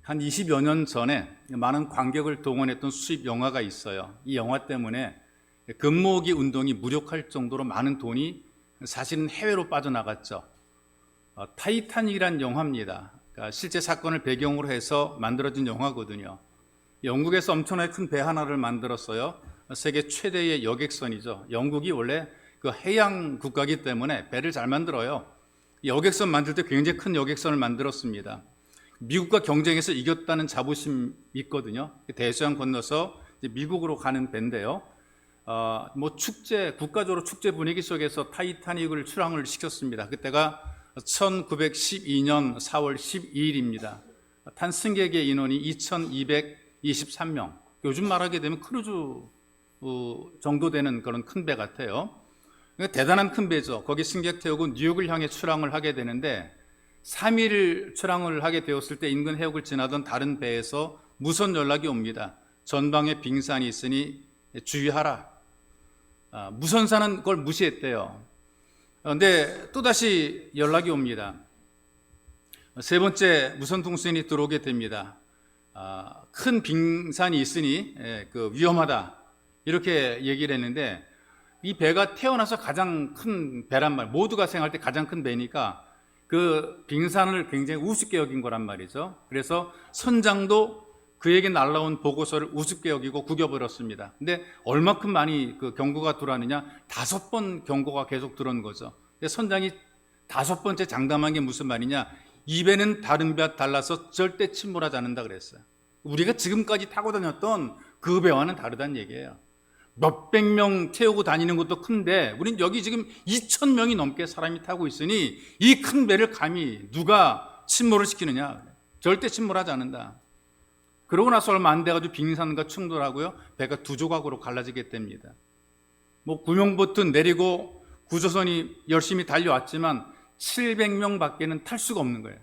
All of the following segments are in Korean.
한 20여 년 전에 많은 관객을 동원했던 수입 영화가 있어요. 이 영화 때문에 금모으기 운동이 무력할 정도로 많은 돈이 사실은 해외로 빠져나갔죠. 타이타닉이란 영화입니다. 그러니까 실제 사건을 배경으로 해서 만들어진 영화거든요. 영국에서 엄청나게 큰 배 하나를 만들었어요. 세계 최대의 여객선이죠. 영국이 원래 그 해양 국가이기 때문에 배를 잘 만들어요. 여객선 만들 때 굉장히 큰 여객선을 만들었습니다. 미국과 경쟁해서 이겼다는 자부심이 있거든요. 대서양 건너서 미국으로 가는 배인데요. 국가적으로 축제 분위기 속에서 타이타닉을 출항을 시켰습니다. 그때가 1912년 4월 12일입니다. 탄 승객의 인원이 2223명. 요즘 말하게 되면 크루즈 정도 되는 그런 큰 배 같아요. 대단한 큰 배죠. 거기 승객 태우고 뉴욕을 향해 출항을 하게 되는데 3일 출항을 하게 되었을 때 인근 해역을 지나던 다른 배에서 무선 연락이 옵니다. 전방에 빙산이 있으니 주의하라. 무선사는 그걸 무시했대요. 그런데 또다시 연락이 옵니다. 세 번째 무선 통신이 들어오게 됩니다. 큰 빙산이 있으니 위험하다. 이렇게 얘기를 했는데 이 배가 태어나서 가장 큰 배란 말, 모두가 생각할 때 가장 큰 배니까 그 빙산을 굉장히 우습게 여긴 거란 말이죠. 그래서 선장도 그에게 날라온 보고서를 우습게 여기고 구겨버렸습니다. 근데 얼마큼 많이 그 경고가 들어왔느냐? 5번 경고가 계속 들어온 거죠. 근데 선장이 5번째 장담한 게 무슨 말이냐? 이 배는 다른 배와 달라서 절대 침몰하지 않는다 그랬어요. 우리가 지금까지 타고 다녔던 그 배와는 다르다는 얘기예요. 몇백 명 태우고 다니는 것도 큰데 우린 여기 지금 2,000명이 넘게 사람이 타고 있으니 이 큰 배를 감히 누가 침몰을 시키느냐? 절대 침몰하지 않는다. 그러고 나서 얼마 안 돼가지고 빙산과 충돌하고요. 배가 두 조각으로 갈라지게 됩니다. 구명보트 내리고 구조선이 열심히 달려왔지만 700명 밖에는 탈 수가 없는 거예요.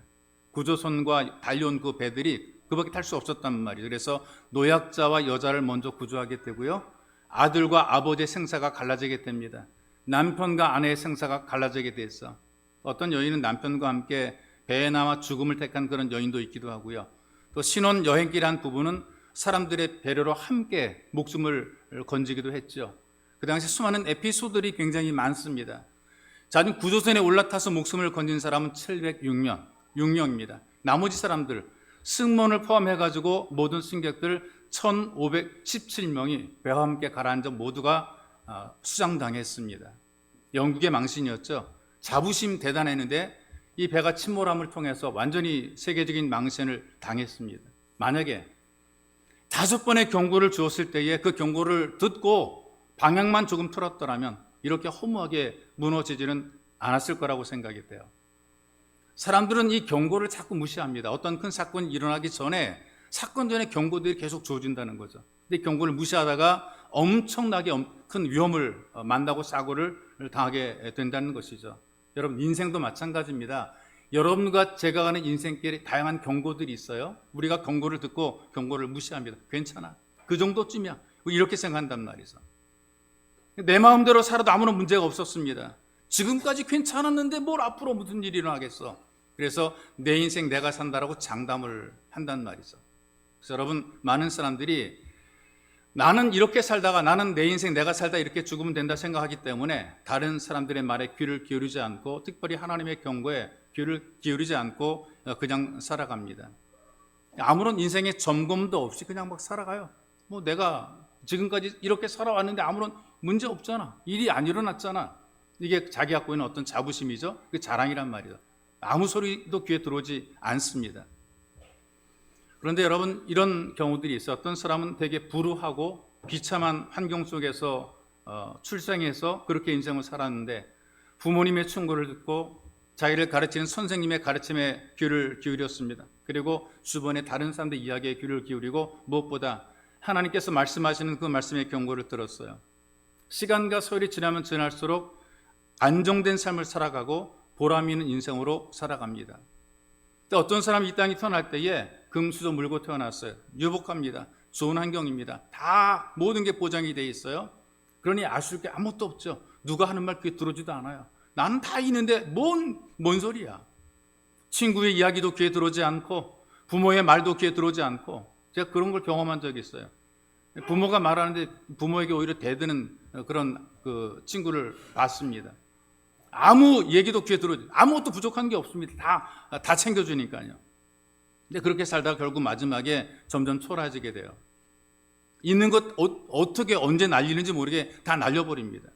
구조선과 달려온 그 배들이 그밖에 탈 수 없었단 말이죠. 그래서 노약자와 여자를 먼저 구조하게 되고요. 아들과 아버지의 생사가 갈라지게 됩니다. 남편과 아내의 생사가 갈라지게 돼서 어떤 여인은 남편과 함께 배에 나와 죽음을 택한 그런 여인도 있기도 하고요. 또 신혼 여행길 한 부부는 사람들의 배려로 함께 목숨을 건지기도 했죠. 그 당시 수많은 에피소드들이 굉장히 많습니다. 자진 구조선에 올라타서 목숨을 건진 사람은 706명입니다. 나머지 사람들 승무원을 포함해가지고 모든 승객들 1517명이 배와 함께 가라앉아 모두가 수장당했습니다. 영국의 망신이었죠. 자부심 대단했는데 이 배가 침몰함을 통해서 완전히 세계적인 망신을 당했습니다. 만약에 5번의 경고를 주었을 때에 그 경고를 듣고 방향만 조금 틀었더라면 이렇게 허무하게 무너지지는 않았을 거라고 생각이 돼요. 사람들은 이 경고를 자꾸 무시합니다. 어떤 큰 사건이 일어나기 전에 사건 전에 경고들이 계속 주어진다는 거죠. 근데 경고를 무시하다가 엄청나게 큰 위험을 만나고 사고를 당하게 된다는 것이죠. 여러분 인생도 마찬가지입니다. 여러분과 제가 가는 인생길에 다양한 경고들이 있어요. 우리가 경고를 듣고 경고를 무시합니다. 괜찮아. 그 정도쯤이야. 이렇게 생각한단 말이죠. 내 마음대로 살아도 아무런 문제가 없었습니다. 지금까지 괜찮았는데 뭘 앞으로 무슨 일이 일어나겠어. 그래서 내 인생 내가 산다라고 장담을 한단 말이죠. 그래서 여러분 많은 사람들이 나는 이렇게 살다가 나는 내 인생 내가 살다 이렇게 죽으면 된다 생각하기 때문에 다른 사람들의 말에 귀를 기울이지 않고 특별히 하나님의 경고에 귀를 기울이지 않고 그냥 살아갑니다. 아무런 인생의 점검도 없이 그냥 막 살아가요. 내가 지금까지 이렇게 살아왔는데 아무런 문제 없잖아. 일이 안 일어났잖아. 이게 자기 갖고 있는 어떤 자부심이죠. 그 자랑이란 말이죠. 아무 소리도 귀에 들어오지 않습니다. 그런데 여러분 이런 경우들이 있어요. 어떤 사람은 되게 불우하고 비참한 환경 속에서 출생해서 그렇게 인생을 살았는데 부모님의 충고를 듣고 자기를 가르치는 선생님의 가르침에 귀를 기울였습니다. 그리고 주변의 다른 사람들의 이야기에 귀를 기울이고 무엇보다 하나님께서 말씀하시는 그 말씀의 경고를 들었어요. 시간과 세월이 지나면 지날수록 안정된 삶을 살아가고 보람 있는 인생으로 살아갑니다. 어떤 사람이 이 땅에 태어날 때에 금수저 물고 태어났어요. 유복합니다. 좋은 환경입니다. 다 모든 게 보장이 돼 있어요. 그러니 아쉬울 게 아무것도 없죠. 누가 하는 말 귀에 들어오지도 않아요. 나는 다 있는데 뭔 소리야. 친구의 이야기도 귀에 들어오지 않고 부모의 말도 귀에 들어오지 않고 제가 그런 걸 경험한 적이 있어요. 부모가 말하는데 부모에게 오히려 대드는 그런 그 친구를 봤습니다. 아무 얘기도 귀에 들어오지, 아무것도 부족한 게 없습니다. 다 챙겨주니까요. 근데 그렇게 살다가 결국 마지막에 점점 초라해지게 돼요. 있는 것 어떻게 언제 날리는지 모르게 다 날려버립니다.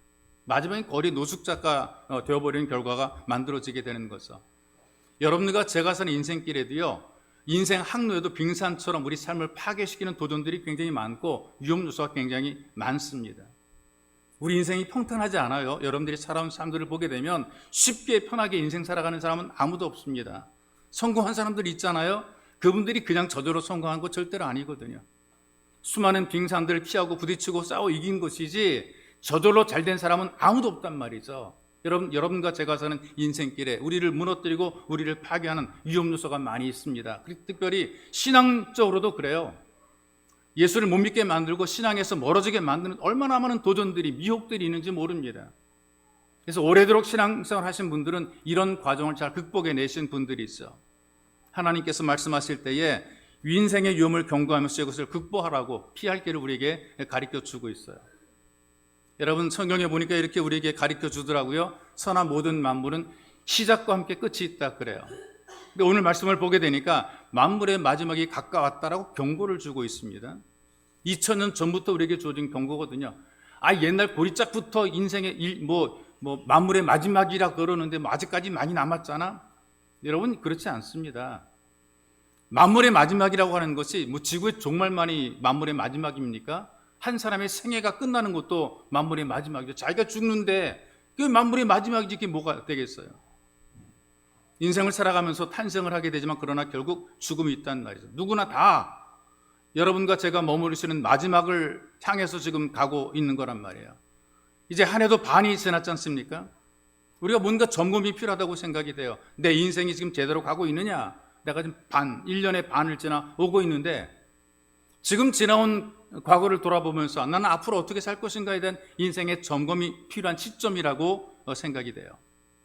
마지막에 거리 노숙자가 되어버리는 결과가 만들어지게 되는 거죠. 여러분과 제가 사는 인생길에도요, 인생 항로에도 빙산처럼 우리 삶을 파괴시키는 도전들이 굉장히 많고 위험 요소가 굉장히 많습니다. 우리 인생이 평탄하지 않아요. 여러분들이 살아온 사람들을 보게 되면 쉽게 편하게 인생 살아가는 사람은 아무도 없습니다. 성공한 사람들이 있잖아요. 그분들이 그냥 저절로 성공한 거 절대로 아니거든요. 수많은 빙산들을 피하고 부딪히고 싸워 이긴 것이지 저절로 잘된 사람은 아무도 없단 말이죠. 여러분과 제가 사는 인생길에 우리를 무너뜨리고 우리를 파괴하는 위험 요소가 많이 있습니다. 특별히 신앙적으로도 그래요. 예수를 못 믿게 만들고 신앙에서 멀어지게 만드는 얼마나 많은 도전들이, 미혹들이 있는지 모릅니다. 그래서 오래도록 신앙생활 하신 분들은 이런 과정을 잘 극복해내신 분들이 있어. 하나님께서 말씀하실 때에 인생의 위험을 경고하면서 이것을 극복하라고 피할 길을 우리에게 가르쳐주고 있어요. 여러분, 성경에 보니까 이렇게 우리에게 가르쳐주더라고요. 선한 모든 만물은 시작과 함께 끝이 있다 그래요. 근데 오늘 말씀을 보게 되니까 만물의 마지막이 가까웠다라고 경고를 주고 있습니다. 2000년 전부터 우리에게 주어진 경고거든요. 옛날 보리짝부터 인생의 만물의 마지막이라 그러는데 아직까지 많이 남았잖아. 여러분, 그렇지 않습니다. 만물의 마지막이라고 하는 것이 지구의 종말만이 만물의 마지막입니까? 한 사람의 생애가 끝나는 것도 만물의 마지막이죠. 자기가 죽는데 그게 만물의 마지막이지 그게 뭐가 되겠어요? 인생을 살아가면서 탄생을 하게 되지만 그러나 결국 죽음이 있다는 말이죠. 누구나 다 여러분과 제가 머무르시는 마지막을 향해서 지금 가고 있는 거란 말이에요. 이제 한 해도 반이 지났지 않습니까? 우리가 뭔가 점검이 필요하다고 생각이 돼요. 내 인생이 지금 제대로 가고 있느냐? 내가 지금 1년의 반을 지나 오고 있는데 지금 지나온 과거를 돌아보면서 나는 앞으로 어떻게 살 것인가에 대한 인생의 점검이 필요한 시점이라고 생각이 돼요.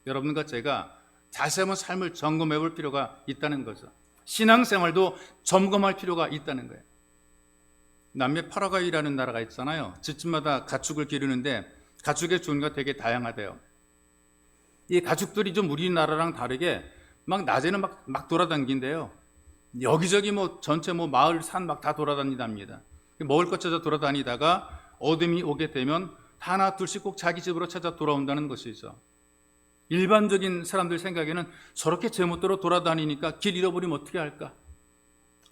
여러분과 제가 다시 한번 삶을 점검해 볼 필요가 있다는 거죠. 신앙생활도 점검할 필요가 있다는 거예요. 남미 파라과이라는 나라가 있잖아요. 집집마다 가축을 기르는데 가축의 종류가 되게 다양하대요. 이 가축들이 좀 우리나라랑 다르게 막 낮에는 막 돌아다닌대요. 여기저기 전체 마을 산 막 다 돌아다닌답니다. 먹을 것 찾아 돌아다니다가 어둠이 오게 되면 하나 둘씩 꼭 자기 집으로 찾아 돌아온다는 것이죠. 일반적인 사람들 생각에는 저렇게 제멋대로 돌아다니니까 길 잃어버리면 어떻게 할까?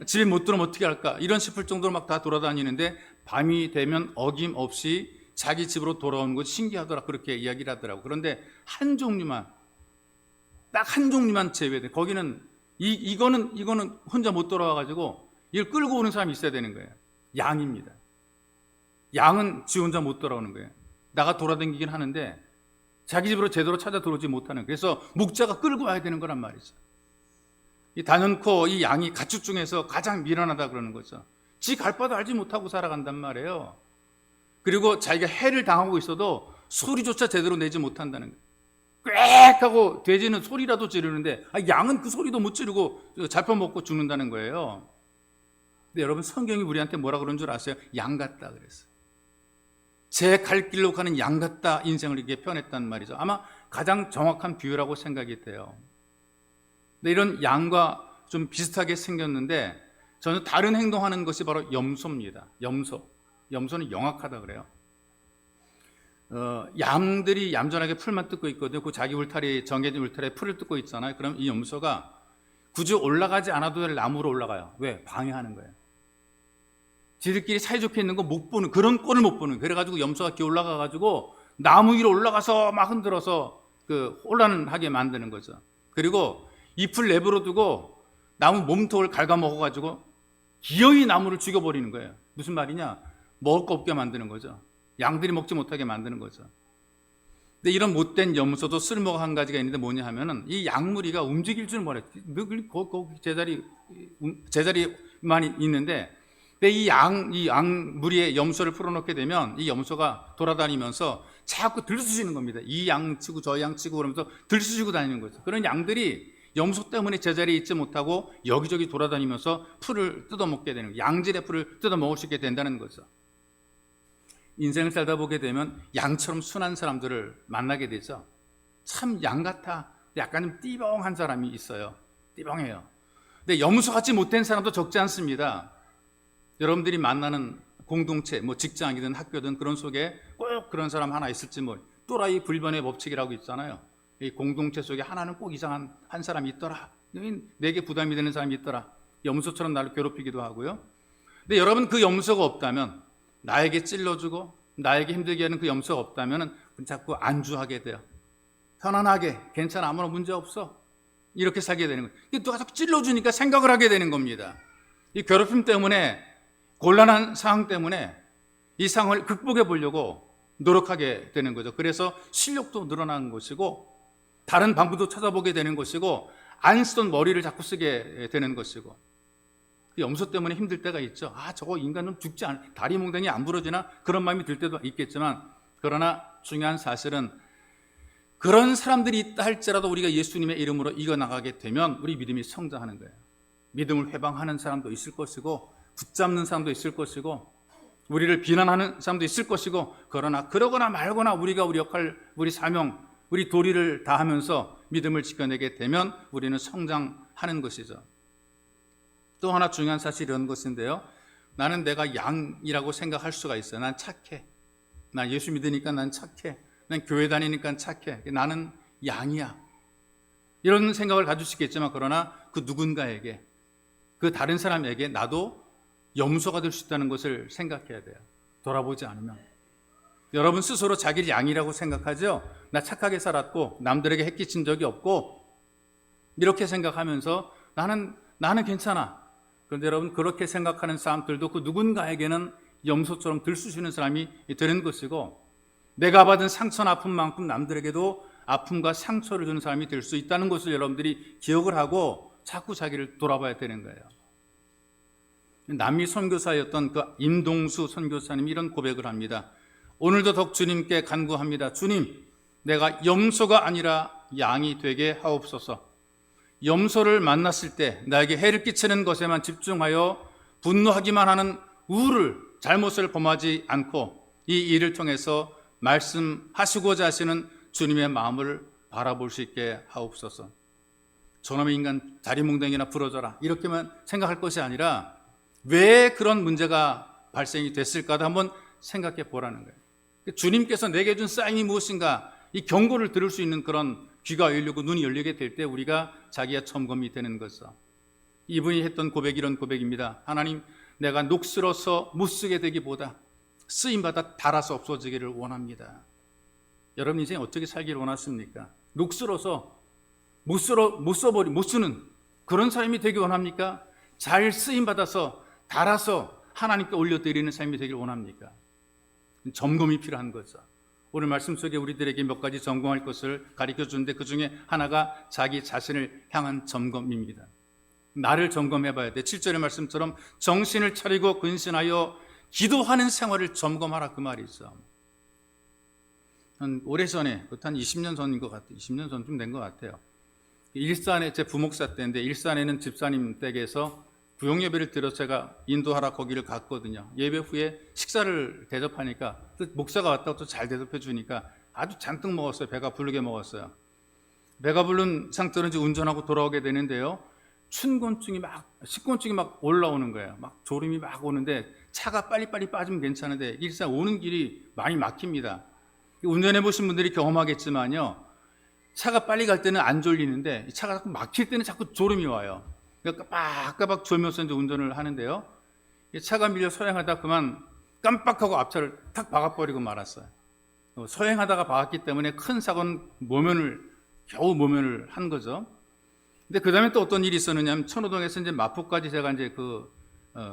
집 못 들으면 어떻게 할까? 이런 싶을 정도로 막 다 돌아다니는데 밤이 되면 어김없이 자기 집으로 돌아오는 것이 신기하더라 그렇게 이야기를 하더라고. 그런데 한 종류만, 딱 한 종류만 제외돼. 거기는 이거는 혼자 못 돌아와가지고 이걸 끌고 오는 사람이 있어야 되는 거예요. 양입니다. 양은 지 혼자 못 돌아오는 거예요. 나가 돌아다니긴 하는데 자기 집으로 제대로 찾아 들어오지 못하는. 그래서 목자가 끌고 와야 되는 거란 말이죠. 이 단연코 이 양이 가축 중에서 가장 미련하다 그러는 거죠. 지 갈 바도 알지 못하고 살아간단 말이에요. 그리고 자기가 해를 당하고 있어도 소리조차 제대로 내지 못한다는 거예요. 꽥 하고 돼지는 소리라도 지르는데 양은 그 소리도 못 지르고 잡혀먹고 죽는다는 거예요. 근데 여러분, 성경이 우리한테 뭐라 그러는 줄 아세요? 양 같다 그랬어요. 제 갈 길로 가는 양 같다 인생을 이렇게 표현했단 말이죠. 아마 가장 정확한 비유라고 생각이 돼요. 근데 이런 양과 좀 비슷하게 생겼는데 저는 다른 행동하는 것이 바로 염소입니다. 염소는 영악하다 그래요. 양들이 얌전하게 풀만 뜯고 있거든요. 그 자기 울타리, 정해진 울타리에 풀을 뜯고 있잖아요. 그럼 이 염소가 굳이 올라가지 않아도 될 나무로 올라가요. 왜? 방해하는 거예요. 지들끼리 사이좋게 있는 거 못 보는, 그런 꼴을 못 보는. 그래가지고 염소가 이렇게 올라가가지고 나무 위로 올라가서 막 흔들어서 혼란하게 만드는 거죠. 그리고 잎을 내버려 두고 나무 몸통을 갉아먹어가지고 기어이 나무를 죽여버리는 거예요. 무슨 말이냐? 먹을 거 없게 만드는 거죠. 양들이 먹지 못하게 만드는 거죠. 근데 이런 못된 염소도 쓸모가 한 가지가 있는데 뭐냐 하면은 이 양무리가 움직일 줄 몰라요. 늘 제자리만 있는데 근데 이 양무리에 염소를 풀어놓게 되면 이 염소가 돌아다니면서 자꾸 들쑤시는 겁니다. 이 양 치고 저 양 치고 그러면서 들쑤시고 다니는 거죠. 그런 양들이 염소 때문에 제자리에 있지 못하고 여기저기 돌아다니면서 풀을 뜯어먹게 되는 거예요. 양질의 풀을 뜯어먹을 수 있게 된다는 거죠. 인생을 살다 보게 되면 양처럼 순한 사람들을 만나게 되죠. 참 양 같아. 약간 좀 띠벙한 사람이 있어요. 띠벙해요. 근데 염소같이 못된 사람도 적지 않습니다. 여러분들이 만나는 공동체, 뭐 직장이든 학교든 그런 속에 꼭 그런 사람 하나 있을지 또라이 불변의 법칙이라고 있잖아요. 이 공동체 속에 하나는 꼭 이상한 한 사람이 있더라. 내게 부담이 되는 사람이 있더라. 염소처럼 나를 괴롭히기도 하고요. 근데 여러분 그 염소가 없다면, 나에게 찔러주고 나에게 힘들게 하는 그 염소가 없다면 자꾸 안주하게 돼요. 편안하게, 괜찮아, 아무런 문제 없어, 이렇게 살게 되는 거예요. 누가 자꾸 찔러주니까 생각을 하게 되는 겁니다. 이 괴롭힘 때문에, 곤란한 상황 때문에 이 상황을 극복해 보려고 노력하게 되는 거죠. 그래서 실력도 늘어나는 것이고, 다른 방법도 찾아보게 되는 것이고, 안 쓰던 머리를 자꾸 쓰게 되는 것이고, 염소 때문에 힘들 때가 있죠. 저거 인간은 죽지 않아, 다리 몽둥이 안 부러지나, 그런 마음이 들 때도 있겠지만, 그러나 중요한 사실은 그런 사람들이 있다 할지라도 우리가 예수님의 이름으로 이겨나가게 되면 우리 믿음이 성장하는 거예요. 믿음을 회방하는 사람도 있을 것이고, 붙잡는 사람도 있을 것이고, 우리를 비난하는 사람도 있을 것이고, 그러나 그러거나 말거나 우리가 우리 역할, 우리 사명, 우리 도리를 다하면서 믿음을 지켜내게 되면 우리는 성장하는 것이죠. 또 하나 중요한 사실이 이런 것인데요, 나는 내가 양이라고 생각할 수가 있어요. 난 착해, 난 예수 믿으니까 난 착해, 난 교회 다니니까 착해, 나는 양이야, 이런 생각을 가질 수 있겠지만, 그러나 그 누군가에게, 그 다른 사람에게 나도 염소가 될 수 있다는 것을 생각해야 돼요. 돌아보지 않으면. 여러분 스스로 자기를 양이라고 생각하죠. 나 착하게 살았고 남들에게 해끼친 적이 없고, 이렇게 생각하면서 나는 괜찮아. 그런데 여러분, 그렇게 생각하는 사람들도 그 누군가에게는 염소처럼 들쑤시는 사람이 되는 것이고, 내가 받은 상처나 아픔만큼 남들에게도 아픔과 상처를 주는 사람이 될 수 있다는 것을 여러분들이 기억을 하고 자꾸 자기를 돌아봐야 되는 거예요. 남미 선교사였던 그 임동수 선교사님이 이런 고백을 합니다. 오늘도 덕 주님께 간구합니다. 주님, 내가 염소가 아니라 양이 되게 하옵소서. 염소를 만났을 때 나에게 해를 끼치는 것에만 집중하여 분노하기만 하는 우를, 잘못을 범하지 않고 이 일을 통해서 말씀하시고자 하시는 주님의 마음을 바라볼 수 있게 하옵소서. 저놈의 인간 다리몽둥이나 부러져라, 이렇게만 생각할 것이 아니라 왜 그런 문제가 발생이 됐을까도 한번 생각해 보라는 거예요. 주님께서 내게 준 사인이 무엇인가, 이 경고를 들을 수 있는 그런 귀가 열리고 눈이 열리게 될 때 우리가 자기의 점검이 되는 거죠. 이분이 했던 고백이 이런 고백입니다. 하나님, 내가 녹슬어서 못 쓰게 되기보다 쓰임받아 닳아서 없어지기를 원합니다. 여러분 인생 어떻게 살기를 원하십니까? 녹슬어서 못 쓰는 그런 삶이 되기 원합니까? 잘 쓰임받아서 닳아서 하나님께 올려드리는 삶이 되길 원합니까? 점검이 필요한 거죠. 오늘 말씀 속에 우리들에게 몇 가지 점검할 것을 가르쳐 주는데, 그 중에 하나가 자기 자신을 향한 점검입니다. 나를 점검해 봐야 돼. 7절의 말씀처럼 정신을 차리고 근신하여 기도하는 생활을 점검하라, 그 말이 있어. 한 오래전에, 한 20년 전인 것 같아요. 20년 전쯤 된 것 같아요. 일산에, 제 부목사 때인데, 일산에는 집사님 댁에서 구역예배를 드려서 제가 인도하러 거기를 갔거든요. 예배 후에 식사를 대접하니까 또 목사가 왔다고 또 잘 대접해 주니까 아주 잔뜩 먹었어요. 배가 부르게 먹었어요. 배가 부른 상태로 이제 운전하고 돌아오게 되는데요, 식곤증이 막 올라오는 거예요. 막 졸음이 막 오는데, 차가 빨리빨리 빠지면 괜찮은데 일산 오는 길이 많이 막힙니다. 운전해 보신 분들이 경험하겠지만요, 차가 빨리 갈 때는 안 졸리는데 차가 자꾸 막힐 때는 자꾸 졸음이 와요. 그러니까 까박까박 졸면서 이제 운전을 하는데요, 차가 밀려 서행하다 그만 깜빡하고 앞차를 탁 박아버리고 말았어요. 서행하다가 박았기 때문에 큰 사고는 겨우 모면을 한 거죠. 근데 그 다음에 또 어떤 일이 있었느냐면, 천호동에서 이제 마포까지 제가 이제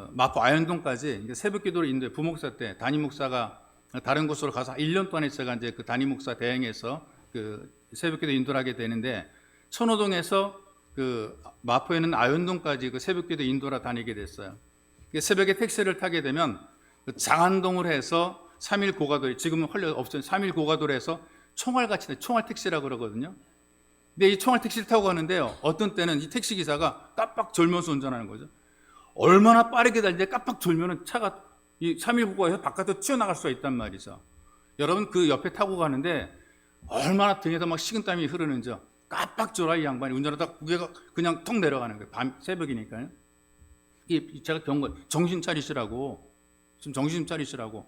마포 아현동까지 새벽 기도를 인도해, 부목사 때 담임 목사가 다른 곳으로 가서 1년 동안에 제가 이제 그 담임 목사 대행해서 그 새벽 기도 인도를 하게 되는데, 천호동에서 그 마포에는 아현동까지 그 새벽 기도 인도라 다니게 됐어요. 새벽에 택시를 타게 되면 그 장안동을 해서 3일 고가도로, 지금은 헐려 없어요. 3일 고가도로 해서 총알같이, 총알 택시라고 그러거든요. 근데 이 총알 택시를 타고 가는데요, 어떤 때는 이 택시 기사가 깜빡 졸면서 운전하는 거죠. 얼마나 빠르게 달리는데 깜빡 졸면은 차가 이 319가에서 바깥으로 튀어나갈 수가 있단 말이죠. 여러분 그 옆에 타고 가는데 얼마나 등에서 막 식은땀이 흐르는지 깜빡 졸아 이 양반이 운전하다가 고개가 그냥 턱 내려가는 거예요. 밤 새벽이니까요. 이 제가 경고 정신 차리시라고, 좀 정신 차리시라고.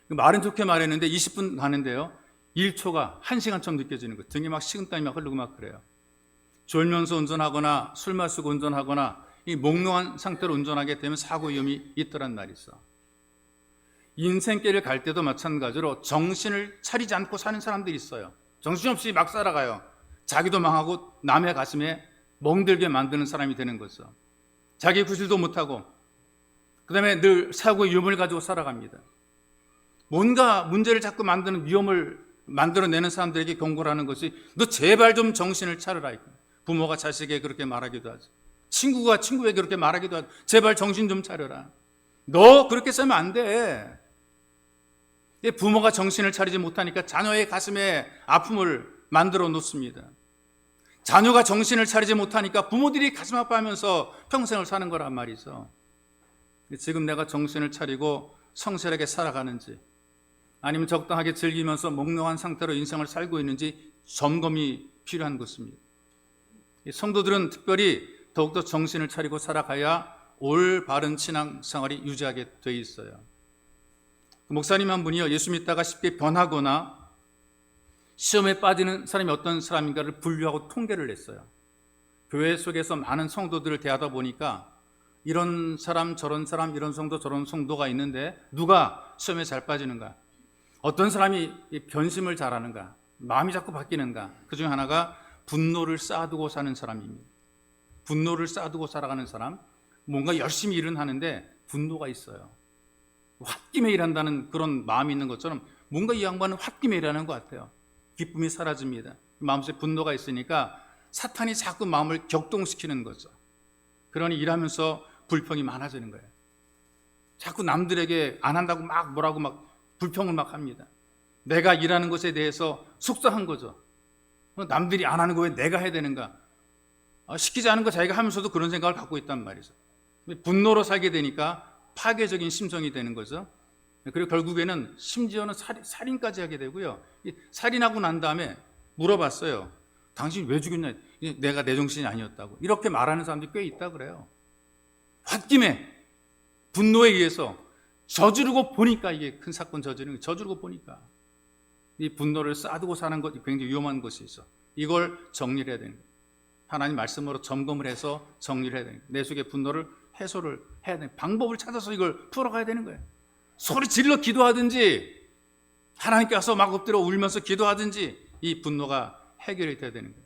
말은 좋게 말했는데 20분 가는데요, 1초가 1시간처럼 느껴지는 거예요. 등에 막 식은땀이 막 흐르고 막 그래요. 졸면서 운전하거나 술 마시고 운전하거나 이 몽롱한 상태로 운전하게 되면 사고 위험이 있더란 말이 있어. 인생길을 갈 때도 마찬가지로 정신을 차리지 않고 사는 사람들이 있어요. 정신없이 막 살아가요. 자기도 망하고 남의 가슴에 멍들게 만드는 사람이 되는 거죠. 자기 구실도 못하고 그 다음에 늘 사고의 위험을 가지고 살아갑니다. 뭔가 문제를 자꾸 만드는 위험을 만들어내는 사람들에게 경고를 하는 것이 너 제발 좀 정신을 차려라. 부모가 자식에게 그렇게 말하기도 하죠. 친구가 친구에게 그렇게 말하기도 하죠. 제발 정신 좀 차려라. 너 그렇게 살면 안 돼. 부모가 정신을 차리지 못하니까 자녀의 가슴에 아픔을 만들어 놓습니다. 자녀가 정신을 차리지 못하니까 부모들이 가슴 아파하면서 평생을 사는 거란 말이죠. 지금 내가 정신을 차리고 성실하게 살아가는지 아니면 적당하게 즐기면서 몽롱한 상태로 인생을 살고 있는지 점검이 필요한 것입니다. 성도들은 특별히 더욱더 정신을 차리고 살아가야 올바른 신앙생활이 유지하게 돼 있어요. 목사님 한 분이요, 예수 믿다가 쉽게 변하거나 시험에 빠지는 사람이 어떤 사람인가를 분류하고 통계를 냈어요. 교회 속에서 많은 성도들을 대하다 보니까 이런 사람 저런 사람 이런 성도 저런 성도가 있는데 누가 시험에 잘 빠지는가, 어떤 사람이 변심을 잘하는가, 마음이 자꾸 바뀌는가. 그 중에 하나가 분노를 쌓아두고 사는 사람입니다. 분노를 쌓아두고 살아가는 사람, 뭔가 열심히 일은 하는데 분노가 있어요. 홧김에 일한다는 그런 마음이 있는 것처럼 뭔가 이 양반은 홧김에 일하는 것 같아요. 기쁨이 사라집니다. 마음속에 분노가 있으니까 사탄이 자꾸 마음을 격동시키는 거죠. 그러니 일하면서 불평이 많아지는 거예요. 자꾸 남들에게 안 한다고 막 뭐라고 막 불평을 막 합니다. 내가 일하는 것에 대해서 속상한 거죠. 남들이 안 하는 거 왜 내가 해야 되는가? 시키지 않은 거 자기가 하면서도 그런 생각을 갖고 있단 말이죠. 분노로 살게 되니까 파괴적인 심성이 되는 거죠. 그리고 결국에는 심지어는 살인까지 하게 되고요. 살인하고 난 다음에 물어봤어요. 당신 왜 죽였냐? 내가 내 정신이 아니었다고. 이렇게 말하는 사람들이 꽤 있다 그래요. 홧김에 분노에 의해서 저지르고 보니까 이게 큰 사건 저지르는 거, 저지르고 보니까 이 분노를 쌓아두고 사는 것이 굉장히 위험한 것이 있어. 이걸 정리를 해야 되는 거예요. 하나님 말씀으로 점검을 해서 정리를 해야 되는 거예요. 내 속의 분노를 해소를 해야 되는 거예요. 방법을 찾아서 이걸 풀어가야 되는 거예요. 소리 질러 기도하든지 하나님께 와서 막 엎드려 울면서 기도하든지 이 분노가 해결이 돼야 되는 거예요.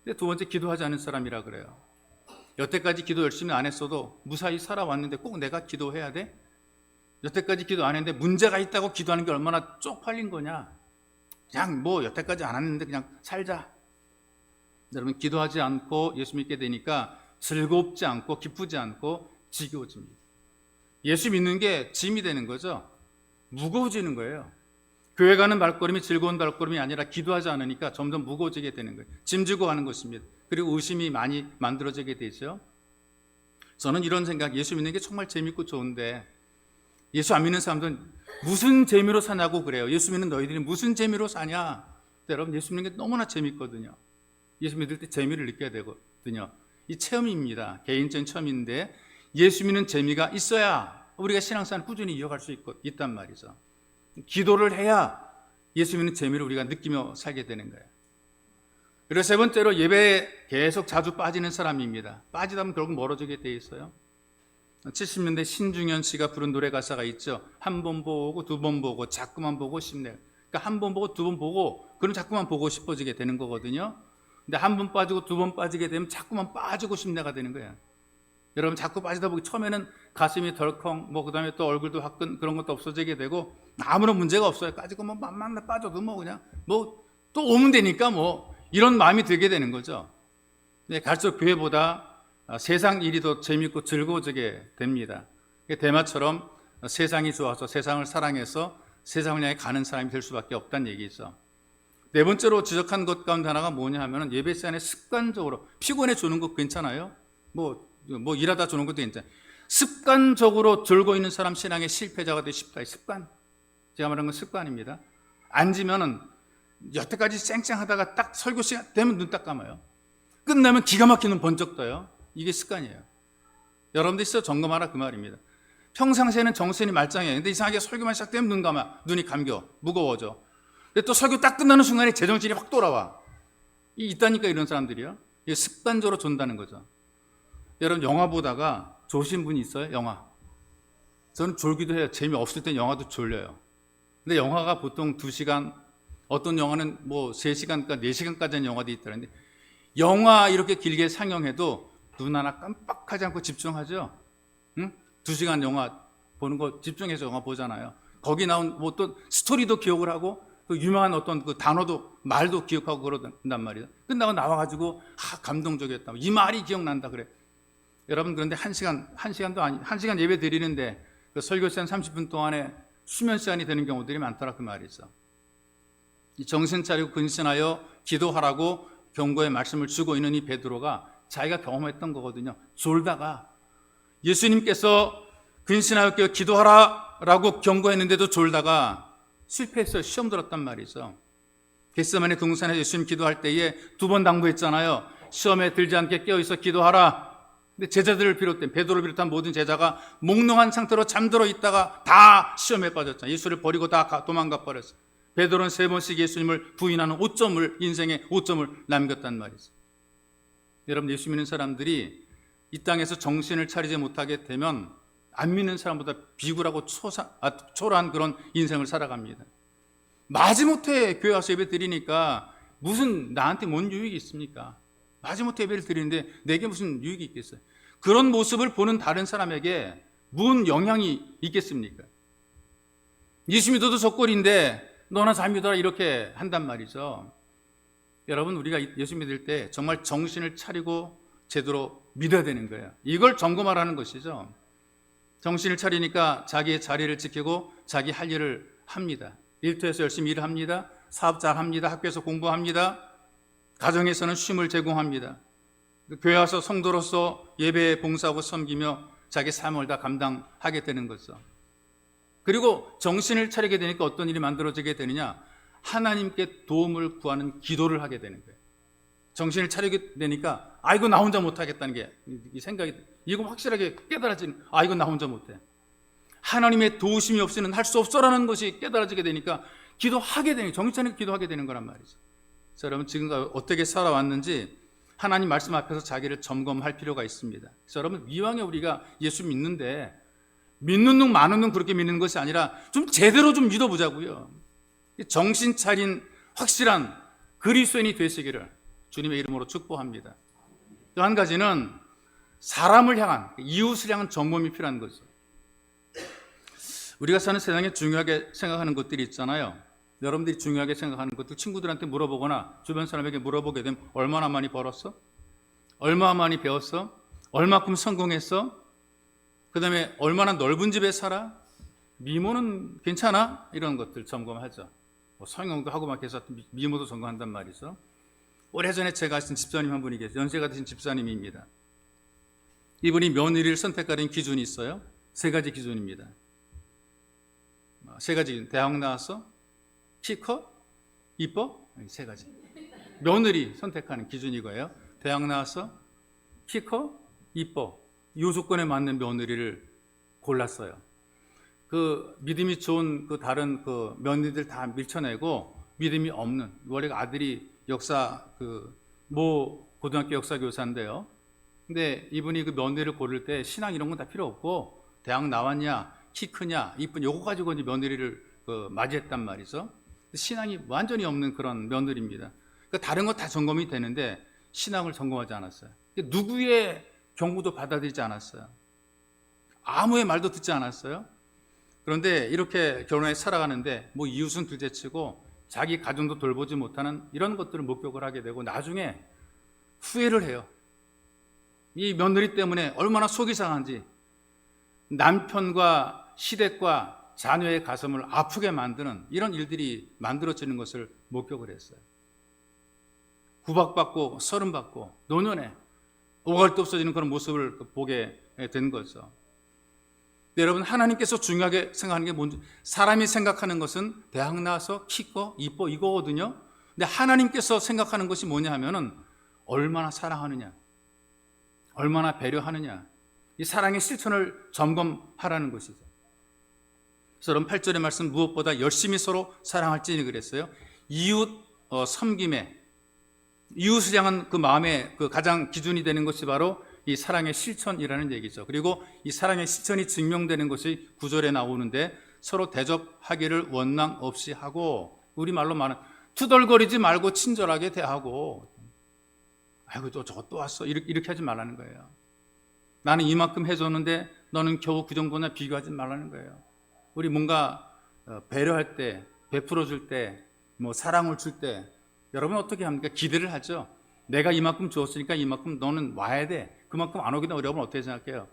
근데 두 번째, 기도하지 않은 사람이라 그래요. 여태까지 기도 열심히 안 했어도 무사히 살아왔는데 꼭 내가 기도해야 돼? 여태까지 기도 안 했는데 문제가 있다고 기도하는 게 얼마나 쪽팔린 거냐? 그냥 뭐 여태까지 안 했는데 그냥 살자. 여러분, 기도하지 않고 예수 믿게 되니까 즐겁지 않고 기쁘지 않고 지겨워집니다. 예수 믿는 게 짐이 되는 거죠. 무거워지는 거예요. 교회 가는 발걸음이 즐거운 발걸음이 아니라 기도하지 않으니까 점점 무거워지게 되는 거예요. 짐지고 가는 것입니다. 그리고 의심이 많이 만들어지게 되죠. 저는 이런 생각, 예수 믿는 게 정말 재밌고 좋은데 예수 안 믿는 사람들은 무슨 재미로 사냐고 그래요. 예수 믿는 너희들이 무슨 재미로 사냐? 여러분, 예수 믿는 게 너무나 재밌거든요. 예수 믿을 때 재미를 느껴야 되거든요. 이 체험입니다. 개인적인 체험인데 예수 믿는 재미가 있어야 우리가 신앙생활을 꾸준히 이어갈 수 있단 말이죠. 기도를 해야 예수 믿는 재미를 우리가 느끼며 살게 되는 거예요. 그리고 세 번째로, 예배에 계속 자주 빠지는 사람입니다. 빠지다 보면 결국 멀어지게 돼 있어요. 70년대 신중현 씨가 부른 노래 가사가 있죠. 한 번 보고 두 번 보고 자꾸만 보고 싶네요. 그러니까 한 번 보고 두 번 보고 그럼 자꾸만 보고 싶어지게 되는 거거든요. 근데 한 번 빠지고 두 번 빠지게 되면 자꾸만 빠지고 싶네가 되는 거예요. 여러분, 자꾸 빠지다 보기 처음에는 가슴이 덜컹, 그 다음에 또 얼굴도 화끈, 그런 것도 없어지게 되고 아무런 문제가 없어요. 빠지고 만만 빠져도 그냥 또 오면 되니까 이런 마음이 들게 되는 거죠. 네, 갈수록 교회보다 세상 일이 더 재밌고 즐거워지게 됩니다. 대마처럼 세상이 좋아서 세상을 사랑해서 세상을 향해 가는 사람이 될 수밖에 없다는 얘기죠. 네 번째로 지적한 것 가운데 하나가 뭐냐 하면은 예배 시간에 습관적으로 피곤해 주는 거 괜찮아요? 뭐 일하다 주는 것도 괜찮아요. 습관적으로 들고 있는 사람 신앙의 실패자가 되기 쉽다. 습관. 제가 말하는 건 습관입니다. 앉으면은 여태까지 쌩쌩하다가 딱 설교 시간 되면 눈 딱 감아요. 끝나면 기가 막히는 번쩍 떠요. 이게 습관이에요. 여러분들 있어 점검하라 그 말입니다. 평상시에는 정신이 말짱해요. 근데 이상하게 설교만 시작되면 눈 감아. 눈이 감겨. 무거워져. 근데 또 설교 딱 끝나는 순간에 제정신이 확 돌아와. 있다니까 이런 사람들이요. 이게 습관적으로 존다는 거죠. 여러분 영화 보다가 조신 분이 있어요? 영화. 저는 졸기도 해요. 재미없을 땐 영화도 졸려요. 근데 영화가 보통 2시간, 어떤 영화는 뭐 3시간까지 4시간까지는 영화도 있다는데 영화 이렇게 길게 상영해도 눈 하나 깜빡하지 않고 집중하죠. 응? 2시간 영화 보는 거 집중해서 영화 보잖아요. 거기 나온 뭐 또 스토리도 기억을 하고 또 유명한 어떤 그 단어도 말도 기억하고 그러단 말이에요. 끝나고 나와가지고 감동적이었다. 이 말이 기억난다 그래. 여러분 그런데 1시간도 아니 1시간 예배 드리는데 그 설교 시간 30분 동안에 수면 시간이 되는 경우들이 많더라 그 말이죠. 정신 차리고 근신하여 기도하라고 경고의 말씀을 주고 있는 이 베드로가 자기가 경험했던 거거든요. 졸다가 예수님께서 근신하여 기도하라라고 경고했는데도 졸다가 실패했어요. 시험 들었단 말이죠. 겟세마네 동산에 예수님 기도할 때에 2번 당부했잖아요. 시험에 들지 않게 깨어있어 기도하라. 근데 제자들을 비롯된 베드로를 비롯한 모든 제자가 몽롱한 상태로 잠들어 있다가 다 시험에 빠졌잖아요. 예수를 버리고 다 도망가 버렸어요. 베드로는 3번씩 예수님을 부인하는 인생의 5점을 남겼단 말이죠. 여러분 예수 믿는 사람들이 이 땅에서 정신을 차리지 못하게 되면 안 믿는 사람보다 비굴하고 초라한 그런 인생을 살아갑니다. 마지못해 교회 와서 예배 드리니까 무슨 나한테 뭔 유익이 있습니까? 마지못해 예배를 드리는데 내게 무슨 유익이 있겠어요? 그런 모습을 보는 다른 사람에게 무슨 영향이 있겠습니까? 예수 믿어도 저 꼴인데 너나 잘 믿어라 이렇게 한단 말이죠. 여러분 우리가 예수 믿을 때 정말 정신을 차리고 제대로 믿어야 되는 거예요. 이걸 점검하라는 것이죠. 정신을 차리니까 자기의 자리를 지키고 자기 할 일을 합니다. 일터에서 열심히 일을 합니다. 사업 잘합니다. 학교에서 공부합니다. 가정에서는 쉼을 제공합니다. 교회 와서 성도로서 예배에 봉사하고 섬기며 자기 삶을 다 감당하게 되는 거죠. 그리고 정신을 차리게 되니까 어떤 일이 만들어지게 되느냐? 하나님께 도움을 구하는 기도를 하게 되는 거예요. 정신을 차리게 되니까 이거 나 혼자 못하겠다는 게 생각이 이거 확실하게 깨달아지는 이거 나 혼자 못해. 하나님의 도우심이 없이는 할 수 없어라는 것이 깨달아지게 되니까 기도하게 되는 정신 차리게 기도하게 되는 거란 말이죠. 자, 여러분 지금까지 어떻게 살아왔는지 하나님 말씀 앞에서 자기를 점검할 필요가 있습니다. 그래서 여러분 이왕에 우리가 예수 믿는데 믿는 둥 마는 둥 그렇게 믿는 것이 아니라 좀 제대로 좀 믿어보자고요. 정신 차린 확실한 그리스도인이 되시기를 주님의 이름으로 축복합니다. 또 한 가지는 사람을 향한 이웃을 향한 점검이 필요한 거죠. 우리가 사는 세상에 중요하게 생각하는 것들이 있잖아요. 여러분들이 중요하게 생각하는 것들 친구들한테 물어보거나 주변 사람에게 물어보게 되면 얼마나 많이 벌었어? 얼마나 많이 배웠어? 얼마큼 성공했어? 그 다음에 얼마나 넓은 집에 살아? 미모는 괜찮아? 이런 것들 점검하죠. 성형도 하고 막 해서 미모도 점검한단 말이죠. 오래전에 제가 아신 집사님 한 분이 계세요. 연세가 드신 집사님입니다. 이분이 며느리를 선택하는 기준이 있어요. 3가지 기준입니다. 3가지 기준. 대학 나왔어? 키 커? 이뻐? 3가지. 며느리 선택하는 기준이 이거예요. 대학 나왔어? 키 커? 이뻐? 이 조건에 맞는 며느리를 골랐어요. 그 믿음이 좋은 그 다른 그 며느리들 다 밀쳐내고 믿음이 없는 원래 아들이 역사 모 고등학교 역사 교사인데요. 근데 이분이 그 며느리를 고를 때 신앙 이런 건 다 필요 없고 대학 나왔냐, 키 크냐, 이쁜 요거 가지고 이제 며느리를 맞이했단 말이죠. 신앙이 완전히 없는 그런 며느리입니다. 그러니까 다른 거 다 점검이 되는데 신앙을 점검하지 않았어요. 누구의 경고도 받아들이지 않았어요. 아무의 말도 듣지 않았어요. 그런데 이렇게 결혼해 살아가는데 뭐 이웃은 둘째치고 자기 가정도 돌보지 못하는 이런 것들을 목격을 하게 되고 나중에 후회를 해요. 이 며느리 때문에 얼마나 속이 상한지 남편과 시댁과 자녀의 가슴을 아프게 만드는 이런 일들이 만들어지는 것을 목격을 했어요. 구박받고 서름받고 노년에 오갈 데 없어지는 그런 모습을 보게 된 거죠. 여러분, 하나님께서 중요하게 생각하는 게 뭔지, 사람이 생각하는 것은 대학 나와서 키 커 이뻐 이거거든요. 근데 하나님께서 생각하는 것이 뭐냐 하면은 얼마나 사랑하느냐, 얼마나 배려하느냐, 이 사랑의 실천을 점검하라는 것이죠. 그래서 여러분 8절의 말씀, 무엇보다 열심히 서로 사랑할지니 그랬어요. 이웃 섬김에, 이웃을 향한 그 마음의 그 가장 기준이 되는 것이 바로 이 사랑의 실천이라는 얘기죠. 그리고 이 사랑의 실천이 증명되는 것이 9절에 나오는데, 서로 대접하기를 원망 없이 하고, 우리말로 말하는 투덜거리지 말고 친절하게 대하고, 아이고 저거 또 왔어, 이렇게 하지 말라는 거예요. 나는 이만큼 해줬는데 너는 겨우 그 정도냐, 비교하지 말라는 거예요. 우리 뭔가 배려할 때, 베풀어 줄 때, 뭐 사랑을 줄 때 여러분 어떻게 합니까? 기대를 하죠. 내가 이만큼 주었으니까 이만큼 너는 와야 돼. 그만큼 안 오게 되면 여러분 어떻게 생각해요?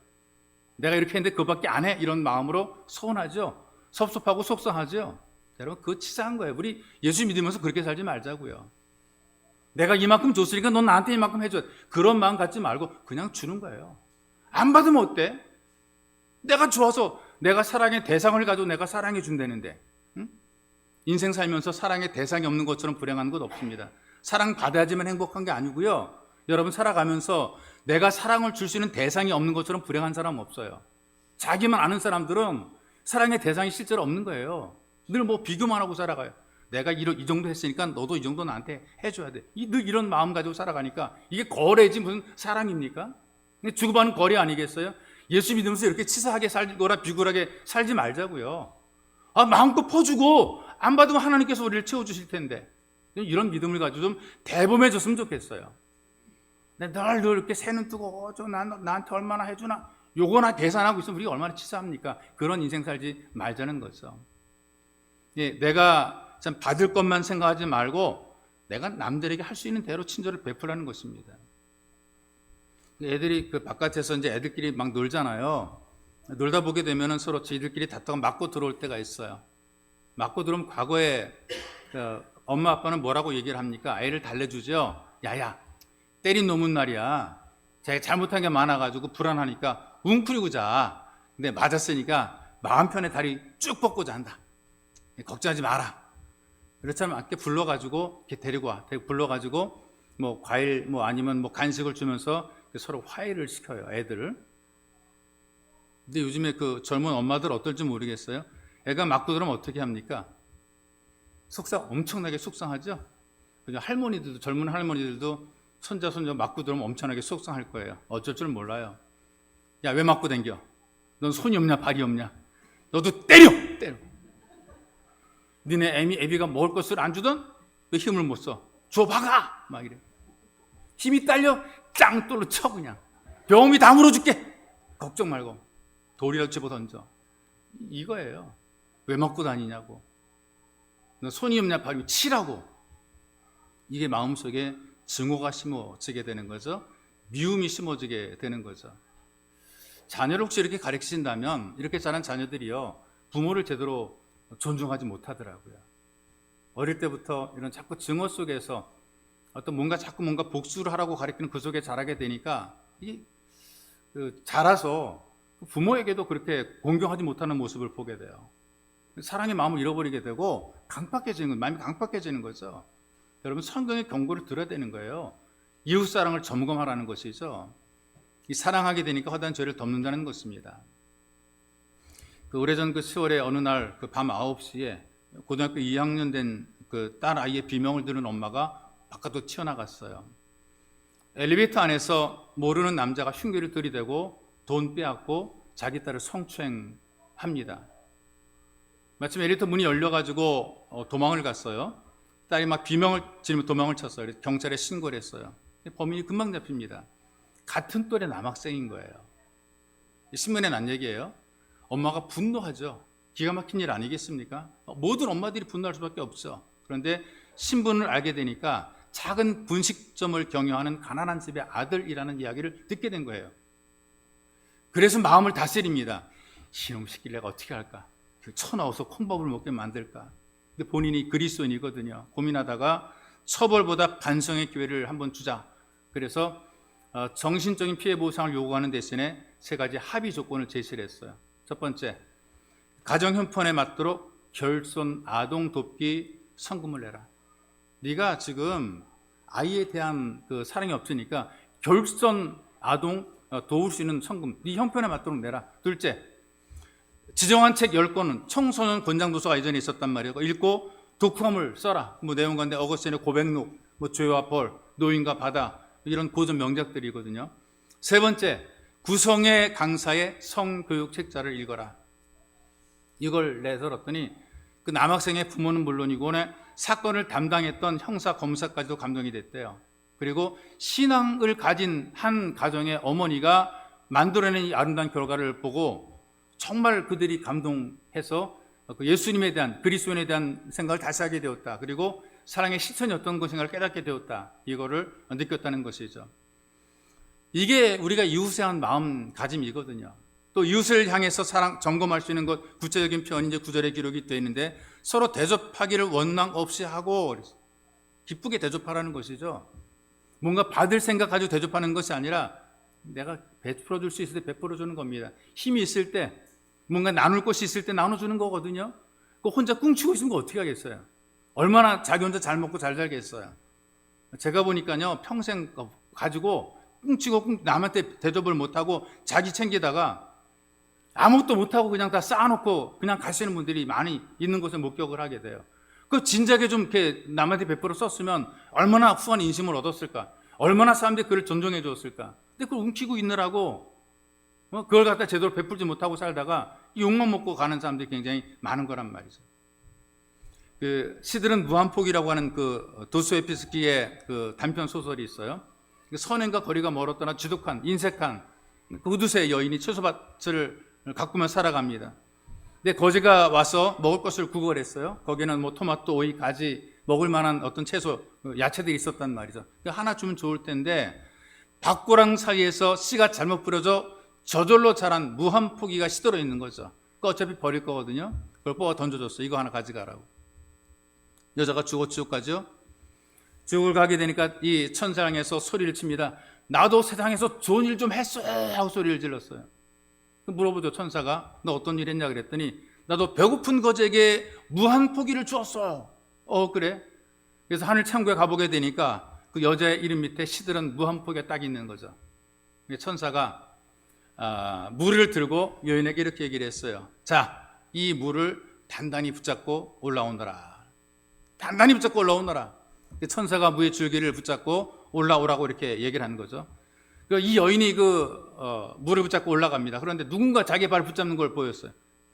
내가 이렇게 했는데 그거밖에 안 해? 이런 마음으로 서운하죠. 섭섭하고 속상하죠. 여러분 그거 치사한 거예요. 우리 예수 믿으면서 그렇게 살지 말자고요. 내가 이만큼 줬으니까 넌 나한테 이만큼 해줘. 그런 마음 갖지 말고 그냥 주는 거예요. 안 받으면 어때? 내가 좋아서, 내가 사랑의 대상을 가지고 내가 사랑해 준다는데, 응? 인생 살면서 사랑의 대상이 없는 것처럼 불행한 것 없습니다. 사랑 받아야지만 행복한 게 아니고요. 여러분 살아가면서 내가 사랑을 줄 수 있는 대상이 없는 것처럼 불행한 사람 없어요. 자기만 아는 사람들은 사랑의 대상이 실제로 없는 거예요. 늘 뭐 비교만 하고 살아가요. 내가 이 정도 했으니까 너도 이 정도 나한테 해줘야 돼. 늘 이런 마음 가지고 살아가니까 이게 거래지 무슨 사랑입니까? 주고받는 거래 아니겠어요? 예수 믿으면서 이렇게 치사하게 살거나 비굴하게 살지 말자고요. 마음껏 퍼주고 안 받으면 하나님께서 우리를 채워주실 텐데, 이런 믿음을 가지고 좀 대범해졌으면 좋겠어요. 늘 이렇게 새는 뜨고 나한테 얼마나 해주나 요거나 계산하고 있으면 우리가 얼마나 치사합니까? 그런 인생 살지 말자는 거죠. 예, 내가 참 받을 것만 생각하지 말고 내가 남들에게 할 수 있는 대로 친절을 베풀라는 것입니다. 애들이 그 바깥에서 이제 애들끼리 막 놀잖아요. 놀다 보게 되면은 서로 저희들끼리 다투고 맞고 들어올 때가 있어요. 맞고 들어오면 과거에 엄마 아빠는 뭐라고 얘기를 합니까? 아이를 달래주죠. 야야, 때린 놈은 말이야, 자기가 잘못한 게 많아가지고 불안하니까 웅크리고 자. 근데 맞았으니까 마음 편에 다리 쭉 뻗고 잔다. 걱정하지 마라. 그렇다면 이렇게 불러가지고 이렇게 데리고 와. 불러가지고 뭐 과일 뭐 아니면 뭐 간식을 주면서 서로 화해를 시켜요, 애들을. 근데 요즘에 그 젊은 엄마들 어떨지 모르겠어요. 애가 맞고 들으면 어떻게 합니까? 엄청나게 속상하죠? 할머니들도, 젊은 할머니들도 손자 맞고 들으면 엄청나게 속상할 거예요. 어쩔 줄 몰라요. 야, 왜 맞고 댕겨? 넌 손이 없냐, 발이 없냐? 너도 때려! 니네 애비가 먹을 것을 안 주던 왜 힘을 못 써? 줘 박아! 막 이래. 힘이 딸려 짱돌로 쳐 그냥. 병음이 다 물어줄게. 걱정 말고 돌이라도 집어 던져. 이거예요. 왜 맞고 다니냐고. 너 손이 없냐, 발이 없냐, 치라고. 이게 마음속에 증오가 심어지게 되는 거죠. 미움이 심어지게 되는 거죠. 자녀를 혹시 이렇게 가르치신다면, 이렇게 자란 자녀들이요, 부모를 제대로 존중하지 못하더라고요. 어릴 때부터 이런 자꾸 증오 속에서 자꾸 뭔가 복수를 하라고 가르치는 그 속에 자라게 되니까 자라서 부모에게도 그렇게 공경하지 못하는 모습을 보게 돼요. 사랑의 마음을 잃어버리게 되고 마음이 강팍해지는 거죠. 여러분 성경의 경고를 들어야 되는 거예요. 이웃사랑을 점검하라는 것이죠. 이 사랑하게 되니까 허다한 죄를 덮는다는 것입니다. 오래전 10월에 어느 날 밤 9시에 고등학교 2학년 된 그 딸 아이의 비명을 들은 엄마가 바깥으로 튀어나갔어요. 엘리베이터 안에서 모르는 남자가 흉기를 들이대고 돈 빼앗고 자기 딸을 성추행합니다. 마침 엘리베이터 문이 열려가지고 도망을 갔어요. 딸이 막 비명을 지르며 도망을 쳤어요. 그래서 경찰에 신고를 했어요. 범인이 금방 잡힙니다. 같은 또래 남학생인 거예요. 신문에 난 얘기예요. 엄마가 분노하죠. 기가 막힌 일 아니겠습니까? 모든 엄마들이 분노할 수밖에 없죠. 그런데 신분을 알게 되니까 작은 분식점을 경영하는 가난한 집의 아들이라는 이야기를 듣게 된 거예요. 그래서 마음을 다스립니다. 이놈 새끼를 내가 어떻게 할까? 쳐넣어서 콩밥을 먹게 만들까? 근데 본인이 그리스도인이거든요. 고민하다가 처벌보다 반성의 기회를 한번 주자. 그래서 정신적인 피해 보상을 요구하는 대신에 세 가지 합의 조건을 제시를 했어요. 첫 번째, 가정 형편에 맞도록 결손 아동 돕기 성금을 내라. 네가 지금 아이에 대한 그 사랑이 없으니까 결손 아동 도울 수 있는 성금, 네 형편에 맞도록 내라. 둘째, 지정한 책 10권은 청소년 권장도서가 예전에 있었단 말이에요. 읽고 독후감을 써라. 뭐 내용 가운데 어거스틴의 고백록, 뭐 죄와 벌, 노인과 바다, 이런 고전 명작들이거든요. 세 번째, 구성의 강사의 성교육 책자를 읽어라. 이걸 내설었더니 그 남학생의 부모는 물론이고 사건을 담당했던 형사 검사까지도 감동이 됐대요. 그리고 신앙을 가진 한 가정의 어머니가 만들어낸 이 아름다운 결과를 보고 정말 그들이 감동해서 예수님에 대한, 그리스도인에 대한 생각을 다시 하게 되었다. 그리고 사랑의 실천이 어떤 것인가를 깨닫게 되었다. 이거를 느꼈다는 것이죠. 이게 우리가 이웃에 대한 마음가짐이거든요. 또 이웃을 향해서 사랑 점검할 수 있는 것, 구체적인 표현이 이제 9절에 기록이 되어 있는데, 서로 대접하기를 원망 없이 하고 기쁘게 대접하라는 것이죠. 뭔가 받을 생각 가지고 대접하는 것이 아니라 내가 베풀어 줄 수 있을 때 베풀어 주는 겁니다. 힘이 있을 때, 뭔가 나눌 것이 있을 때 나눠주는 거거든요. 그 혼자 꿍치고 있으면 어떻게 하겠어요? 얼마나 자기 혼자 잘 먹고 잘 살겠어요. 제가 보니까요, 평생 가지고 꿍치고 남한테 대접을 못하고 자기 챙기다가 아무것도 못하고 그냥 다 쌓아놓고 그냥 가시는 분들이 많이 있는 것을 목격을 하게 돼요. 그 진작에 좀 이렇게 남한테 베풀어 썼으면 얼마나 후한 인심을 얻었을까? 얼마나 사람들이 그를 존중해 줬을까? 근데 그걸 훔치고 있느라고 그걸 갖다 제대로 베풀지 못하고 살다가 욕만 먹고 가는 사람들이 굉장히 많은 거란 말이죠. 그 시들은 무한폭이라고 하는 그 도스토옙스키의 그 단편 소설이 있어요. 선행과 거리가 멀었더나 지독한 인색한 그 우두스의 여인이 채소밭을 가꾸며 살아갑니다. 근데 거지가 와서 먹을 것을 구걸했어요. 거기는 뭐 토마토, 오이, 가지 먹을 만한 어떤 채소, 야채들이 있었단 말이죠. 하나 주면 좋을 텐데 밭고랑 사이에서 씨가 잘못 뿌려져 저절로 자란 무한포기가 시들어 있는 거죠. 그 어차피 버릴 거거든요. 그걸 뽑아 던져줬어. 이거 하나 가져가라고. 여자가 죽어 지옥 가죠. 지옥을 가게 되니까 이 천사장에서 소리를 칩니다. 나도 세상에서 좋은 일 좀 했어요 하고 소리를 질렀어요. 물어보죠. 천사가 너 어떤 일 했냐 그랬더니 나도 배고픈 거지에게 무한포기를 주었어요. 그래? 그래서 하늘 창고에 가보게 되니까 그 여자의 이름 밑에 시들은 무한포기가 딱 있는 거죠. 천사가 물을 들고 여인에게 이렇게 얘기를 했어요. 자, 이 물을 단단히 붙잡고 올라오너라. 단단히 붙잡고 올라오너라. 천사가 무의 줄기를 붙잡고 올라오라고 이렇게 얘기를 하는 거죠. 이 여인이 물을 붙잡고 올라갑니다. 그런데 누군가 자기 발을 붙잡는 걸 보였어요.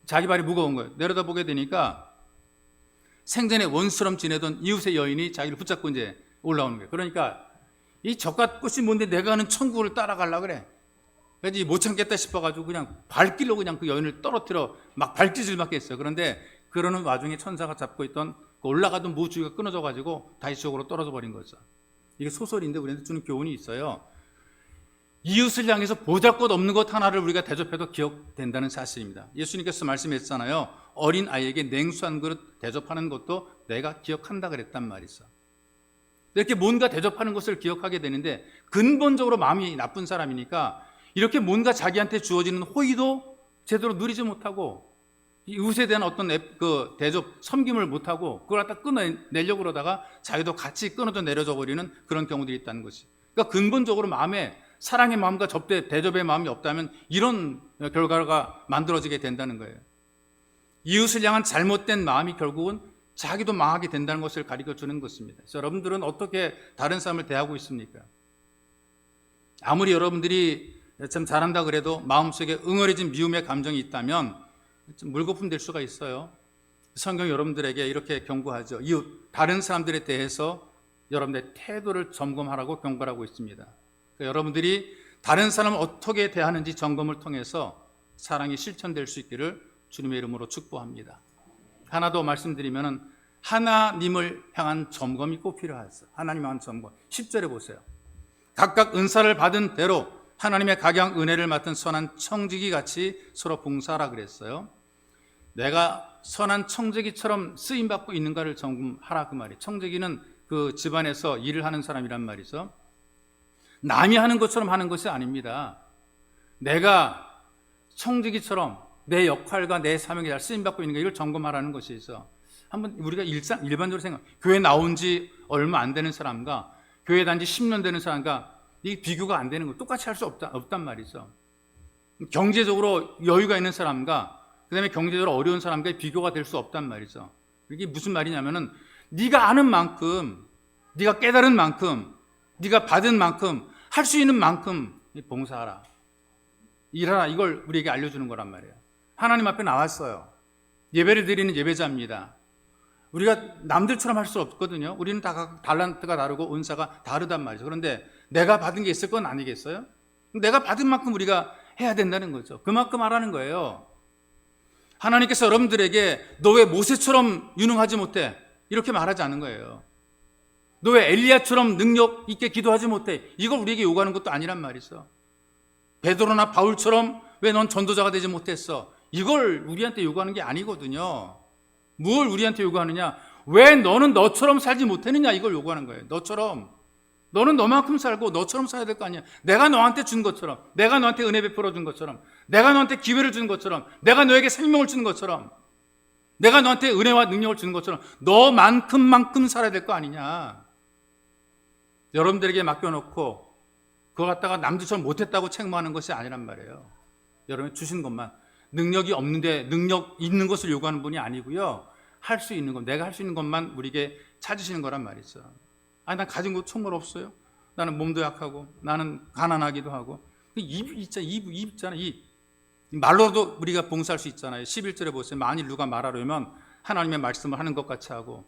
자기 발이 무거운 거예요. 내려다보게 되니까 생전에 원수처럼 지내던 이웃의 여인이 자기를 붙잡고 이제 올라오는 거예요. 그러니까 이 젖같이 뭔데 내가 하는 천국을 따라가려고 그래. 그래서 못 참겠다 싶어가지고 그냥 발길로 그냥 그 여인을 떨어뜨려 막 발짓을 막 했어요. 그런데 그러는 와중에 천사가 잡고 있던 올라가던 무줄기가 끊어져가지고 다시 지옥으로 떨어져 버린 거죠. 이게 소설인데 우리한테 주는 교훈이 있어요. 이웃을 향해서 보잘것없는 것 하나를 우리가 대접해도 기억된다는 사실입니다. 예수님께서 말씀했잖아요. 어린 아이에게 냉수 한 그릇 대접하는 것도 내가 기억한다 그랬단 말이죠. 이렇게 뭔가 대접하는 것을 기억하게 되는데 근본적으로 마음이 나쁜 사람이니까 이렇게 뭔가 자기한테 주어지는 호의도 제대로 누리지 못하고 이웃에 대한 어떤 그 대접, 섬김을 못하고 그걸 갖다 끊어내려고 그러다가 자기도 같이 끊어져 내려져 버리는 그런 경우들이 있다는 것이. 그러니까 근본적으로 마음에 사랑의 마음과 대접의 마음이 없다면 이런 결과가 만들어지게 된다는 거예요. 이웃을 향한 잘못된 마음이 결국은 자기도 망하게 된다는 것을 가르쳐 주는 것입니다. 그래서 여러분들은 어떻게 다른 사람을 대하고 있습니까? 아무리 여러분들이 참 잘한다 그래도 마음속에 응어리진 미움의 감정이 있다면 좀 물거품 될 수가 있어요. 성경 여러분들에게 이렇게 경고하죠. 이웃, 다른 사람들에 대해서 여러분들의 태도를 점검하라고 경고하고 있습니다. 그러니까 여러분들이 다른 사람을 어떻게 대하는지 점검을 통해서 사랑이 실천될 수 있기를 주님의 이름으로 축복합니다. 하나 더 말씀드리면 하나님을 향한 점검이 꼭 필요하죠. 하나님을 향한 점검. 10절에 보세요. 각각 은사를 받은 대로 하나님의 각양 은혜를 맡은 선한 청지기 같이 서로 봉사하라 그랬어요. 내가 선한 청지기처럼 쓰임받고 있는가를 점검하라 그 말이에요. 청지기는 그 집안에서 일을 하는 사람이란 말이죠. 남이 하는 것처럼 하는 것이 아닙니다. 내가 청지기처럼 내 역할과 내 사명에 잘 쓰임받고 있는가, 이걸 점검하라는 것이 있어. 한번 우리가 일반적으로 생각, 교회 나온 지 얼마 안 되는 사람과 교회 다닌 지 10년 되는 사람과 이 비교가 안 되는 거, 똑같이 할 수 없단 말이죠. 경제적으로 여유가 있는 사람과 그다음에 경제적으로 어려운 사람과 비교가 될 수 없단 말이죠. 이게 무슨 말이냐면은 네가 아는 만큼, 네가 깨달은 만큼, 네가 받은 만큼, 할 수 있는 만큼 봉사하라, 일하라, 이걸 우리에게 알려주는 거란 말이에요. 하나님 앞에 나왔어요. 예배를 드리는 예배자입니다. 우리가 남들처럼 할 수 없거든요. 우리는 다 달란트가 다르고 은사가 다르단 말이죠. 그런데 내가 받은 게 있을 건 아니겠어요? 내가 받은 만큼 우리가 해야 된다는 거죠. 그만큼 하라는 거예요. 하나님께서 여러분들에게 너 왜 모세처럼 유능하지 못해? 이렇게 말하지 않는 거예요. 너 왜 엘리야처럼 능력 있게 기도하지 못해? 이걸 우리에게 요구하는 것도 아니란 말이죠. 베드로나 바울처럼 왜 넌 전도자가 되지 못했어? 이걸 우리한테 요구하는 게 아니거든요. 뭘 우리한테 요구하느냐? 왜 너는 너처럼 살지 못했느냐? 이걸 요구하는 거예요. 너처럼. 너는 너만큼 살고 너처럼 살아야 될 거 아니야. 내가 너한테 준 것처럼, 내가 너한테 은혜 베풀어 준 것처럼, 내가 너한테 기회를 준 것처럼, 내가 너에게 생명을 준 것처럼, 내가 너한테 은혜와 능력을 준 것처럼 너만큼만큼 살아야 될 거 아니냐. 여러분들에게 맡겨놓고 그거 갖다가 남들처럼 못했다고 책망하는 것이 아니란 말이에요. 여러분 주신 것만, 능력이 없는데 능력 있는 것을 요구하는 분이 아니고요. 할 수 있는 것, 내가 할 수 있는 것만 우리에게 찾으시는 거란 말이죠. 아니, 난 가진 거 정말 없어요. 나는 몸도 약하고, 나는 가난하기도 하고. 입 있잖아, 입. 말로도 우리가 봉사할 수 있잖아요. 11절에 보세요. 만일 누가 말하려면 하나님의 말씀을 하는 것 같이 하고,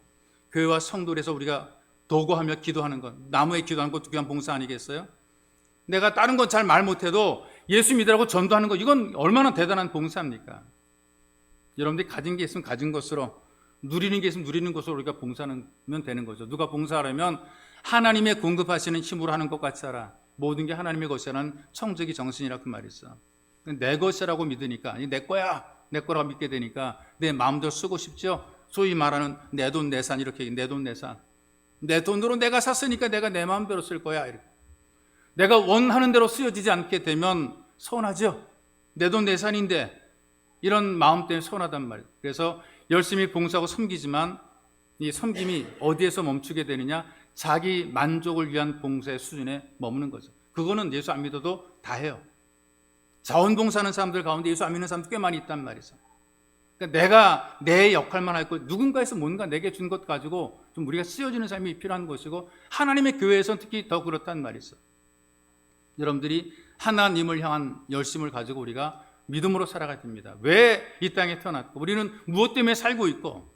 교회와 성도에서 우리가 도구하며 기도하는 것, 나무에 기도하는 것도 귀한 봉사 아니겠어요? 내가 다른 건 잘 말 못해도 예수 믿으라고 전도하는 것, 이건 얼마나 대단한 봉사입니까? 여러분들이 가진 게 있으면 가진 것으로, 누리는 게 있으면 누리는 것으로 우리가 봉사하면 되는 거죠. 누가 봉사하려면 하나님의 공급하시는 힘으로 하는 것 같이 하라. 모든 게 하나님의 것이라는 청지기 정신이라 그 말이 있어. 내 것이라고 믿으니까, 아니 내 거야, 내 거라고 믿게 되니까 내 마음대로 쓰고 싶죠. 소위 말하는 내 돈 내산, 이렇게 내 돈 내산. 내 돈으로 내가 샀으니까 내가 내 마음대로 쓸 거야, 이렇게. 내가 원하는 대로 쓰여지지 않게 되면 서운하죠. 내 돈 내산인데 이런 마음 때문에 서운하단 말이에요. 그래서 열심히 봉사하고 섬기지만 이 섬김이 어디에서 멈추게 되느냐? 자기 만족을 위한 봉사의 수준에 머무는 거죠. 그거는 예수 안 믿어도 다 해요. 자원봉사하는 사람들 가운데 예수 안 믿는 사람도 꽤 많이 있단 말이죠. 그러니까 내가 내 역할만 하고 누군가에서 뭔가 내게 준 것 가지고 좀 우리가 쓰여지는 삶이 필요한 것이고, 하나님의 교회에서는 특히 더 그렇단 말이죠. 여러분들이 하나님을 향한 열심을 가지고 우리가 믿음으로 살아가야 됩니다. 왜 이 땅에 태어났고, 우리는 무엇 때문에 살고 있고,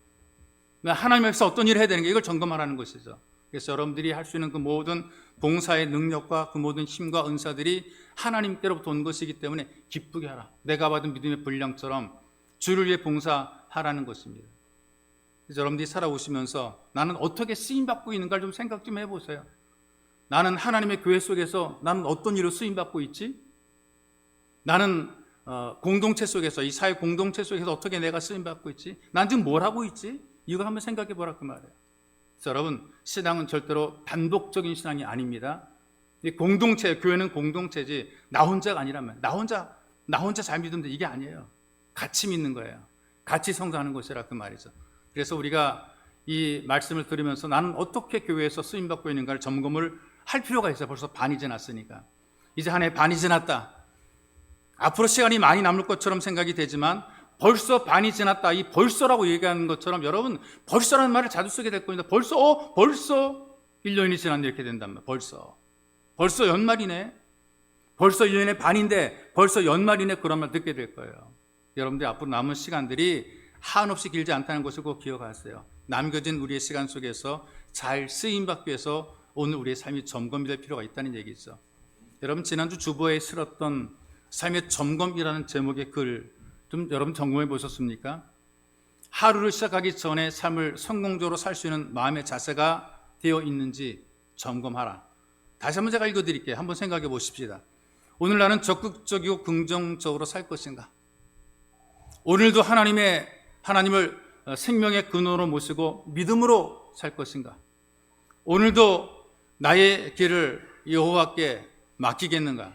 하나님께서 어떤 일을 해야 되는가, 이걸 점검하라는 것이죠. 그래서 여러분들이 할 수 있는 그 모든 봉사의 능력과 그 모든 힘과 은사들이 하나님께로부터 온 것이기 때문에 기쁘게 하라. 내가 받은 믿음의 분량처럼 주를 위해 봉사하라는 것입니다. 그래서 여러분들이 살아오시면서 나는 어떻게 쓰임받고 있는가를 좀 생각 좀 해보세요. 나는 하나님의 교회 속에서 나는 어떤 일로 쓰임받고 있지? 나는 공동체 속에서, 이 사회 공동체 속에서 어떻게 내가 쓰임받고 있지? 난 지금 뭘 하고 있지? 이거 한번 생각해 보라 그 말이에요. 그래서 여러분, 신앙은 절대로 단독적인 신앙이 아닙니다. 이 공동체, 교회는 공동체지 나 혼자가 아니라면, 나 혼자 잘 믿으면 돼, 이게 아니에요. 같이 믿는 거예요. 같이 성장하는 것이라 그 말이죠. 그래서 우리가 이 말씀을 들으면서 나는 어떻게 교회에서 쓰임받고 있는가를 점검을 할 필요가 있어요. 벌써 반이 지났으니까. 이제 한 해 반이 지났다. 앞으로 시간이 많이 남을 것처럼 생각이 되지만 벌써 반이 지났다. 이 벌써라고 얘기하는 것처럼 여러분, 벌써라는 말을 자주 쓰게 될 겁니다. 벌써 1년이 지났네, 이렇게 된단 말이에요. 벌써 연말이네. 벌써 1년의 반인데 벌써 연말이네, 그런 말 듣게 될 거예요. 여러분들 앞으로 남은 시간들이 한없이 길지 않다는 것을 꼭 기억하세요. 남겨진 우리의 시간 속에서 잘 쓰임받기 위해서 오늘 우리의 삶이 점검이 될 필요가 있다는 얘기죠. 여러분, 지난주 주보에 실었던 삶의 점검이라는 제목의 글 좀 여러분 점검해 보셨습니까? 하루를 시작하기 전에 삶을 성공적으로 살 수 있는 마음의 자세가 되어 있는지 점검하라. 다시 한번 제가 읽어드릴게요. 한번 생각해 보십시다. 오늘 나는 적극적이고 긍정적으로 살 것인가? 오늘도 하나님의 하나님을 생명의 근원으로 모시고 믿음으로 살 것인가? 오늘도 나의 길을 여호와께 맡기겠는가?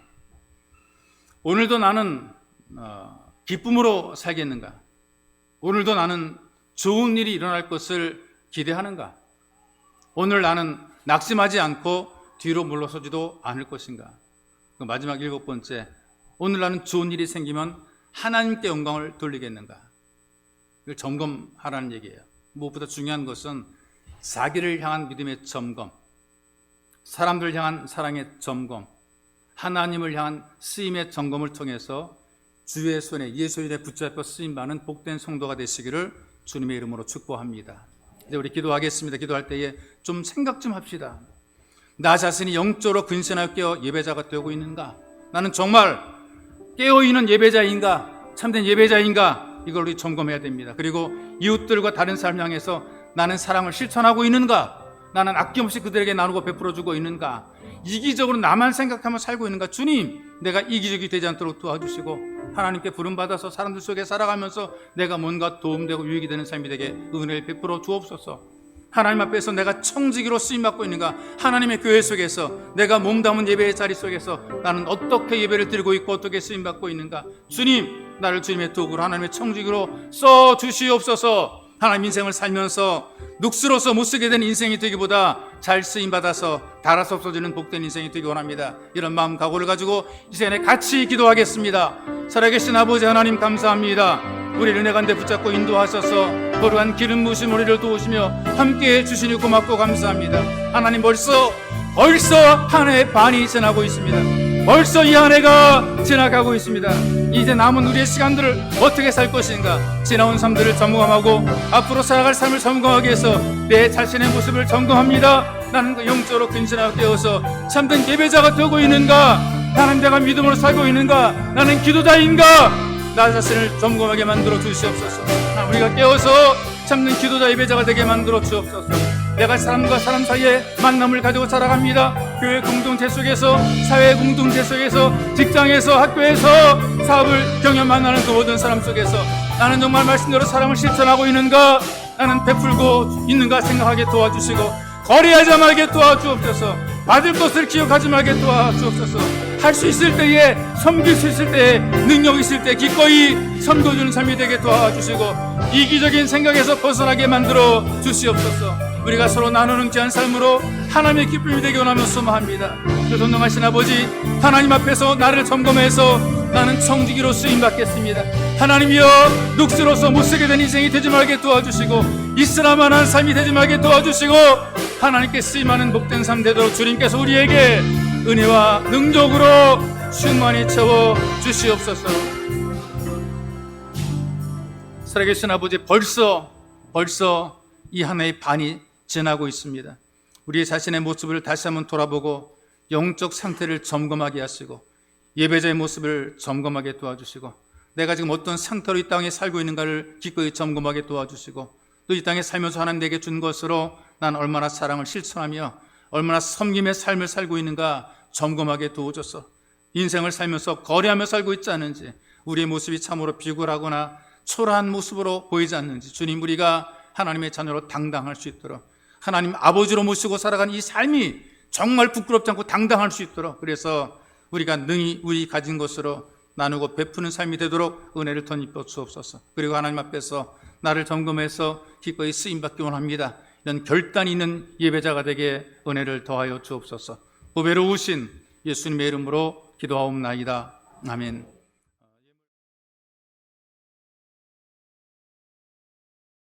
오늘도 나는 기쁨으로 살겠는가? 오늘도 나는 좋은 일이 일어날 것을 기대하는가? 오늘 나는 낙심하지 않고 뒤로 물러서지도 않을 것인가? 마지막 7번째, 오늘 나는 좋은 일이 생기면 하나님께 영광을 돌리겠는가? 이걸 점검하라는 얘기예요. 무엇보다 중요한 것은 자기를 향한 믿음의 점검, 사람들을 향한 사랑의 점검, 하나님을 향한 쓰임의 점검을 통해서 주의 손에, 예수의 손에 붙잡혀 쓰임받는 복된 성도가 되시기를 주님의 이름으로 축복합니다. 이제 우리 기도하겠습니다. 기도할 때에 좀 생각 좀 합시다. 나 자신이 영적으로 근신하여 깨어 예배자가 되고 있는가? 나는 정말 깨어있는 예배자인가? 참된 예배자인가? 이걸 우리 점검해야 됩니다. 그리고 이웃들과 다른 사람을 향해서 나는 사랑을 실천하고 있는가? 나는 아낌없이 그들에게 나누고 베풀어주고 있는가? 이기적으로 나만 생각하며 살고 있는가? 주님, 내가 이기적이 되지 않도록 도와주시고 하나님께 부름받아서 사람들 속에 살아가면서 내가 뭔가 도움되고 유익이 되는 삶이 되게 은혜를 베풀어 주옵소서. 하나님 앞에서 내가 청지기로 쓰임받고 있는가? 하나님의 교회 속에서 내가 몸담은 예배의 자리 속에서 나는 어떻게 예배를 드리고 있고 어떻게 쓰임받고 있는가? 주님, 나를 주님의 도구로 하나님의 청지기로 써주시옵소서. 하나님 인생을 살면서 눅스러서 못쓰게 된 인생이 되기보다 잘 쓰임받아서 달아서 없어지는 복된 인생이 되기 원합니다. 이런 마음 각오를 가지고 이 시간에 같이 기도하겠습니다. 살아계신 아버지 하나님 감사합니다. 우리를 은혜 가운데 붙잡고 인도하셔서 거룩한 기름 부으신 우리를 도우시며 함께해 주시니 고맙고 감사합니다. 하나님 벌써 한 해 반이 지나고 있습니다. 벌써 이 한 해가 지나가고 있습니다. 이제 남은 우리의 시간들을 어떻게 살 것인가? 지나온 삶들을 점검하고 앞으로 살아갈 삶을 점검하기 위해서 내 자신의 모습을 점검합니다. 나는 그 영적으로 근신하고 깨어서 참된 예배자가 되고 있는가? 나는 내가 믿음으로 살고 있는가? 나는 기도자인가? 나 자신을 점검하게 만들어 주시옵소서. 우리가 깨어서 참는 기도자 예배자가 되게 만들어 주옵소서. 내가 사람과 사람 사이에 만남을 가지고 살아갑니다. 교회 공동체 속에서, 사회 공동체 속에서, 직장에서, 학교에서 사업을 경험하는 그 모든 사람 속에서 나는 정말 말씀대로 사랑을 실천하고 있는가? 나는 베풀고 있는가 생각하게 도와주시고 거래하지 말게 도와주옵소서. 받을 것을 기억하지 말게 도와주옵소서. 할 수 있을 때에, 섬길 수 있을 때에, 능력 있을 때 기꺼이 섬겨주는 삶이 되게 도와주시고 이기적인 생각에서 벗어나게 만들어 주시옵소서. 우리가 서로 나누는 귀한 삶으로 하나님의 기쁨이 되기 원하며 소망합니다. 그 전능하신 아버지, 하나님 앞에서 나를 점검해서 나는 청지기로 쓰임받겠습니다. 하나님이여, 눅스러서 못쓰게 된 인생이 되지 말게 도와주시고 있으나마한 삶이 되지 말게 도와주시고 하나님께 쓰임하는 복된 삶 되도록 주님께서 우리에게 은혜와 능력으로 충만히 채워 주시옵소서. 살아계신 아버지, 벌써 이 한 해의 반이 지나고 있습니다. 우리 자신의 모습을 다시 한번 돌아보고 영적 상태를 점검하게 하시고 예배자의 모습을 점검하게 도와주시고 내가 지금 어떤 상태로 이 땅에 살고 있는가를 기꺼이 점검하게 도와주시고 또 이 땅에 살면서 하나님 내게 준 것으로 난 얼마나 사랑을 실천하며 얼마나 섬김의 삶을 살고 있는가 점검하게 도와줘서 인생을 살면서 거래하며 살고 있지 않은지, 우리의 모습이 참으로 비굴하거나 초라한 모습으로 보이지 않는지, 주님, 우리가 하나님의 자녀로 당당할 수 있도록 하나님 아버지로 모시고 살아가는 이 삶이 정말 부끄럽지 않고 당당할 수 있도록, 그래서 우리가 능히 우리 가진 것으로 나누고 베푸는 삶이 되도록 은혜를 덧입혀 주옵소서. 그리고 하나님 앞에서 나를 점검해서 기꺼이 쓰임받기 원합니다. 이런 결단이 있는 예배자가 되게 은혜를 더하여 주옵소서. 보배로우신 예수님의 이름으로 기도하옵나이다. 아멘.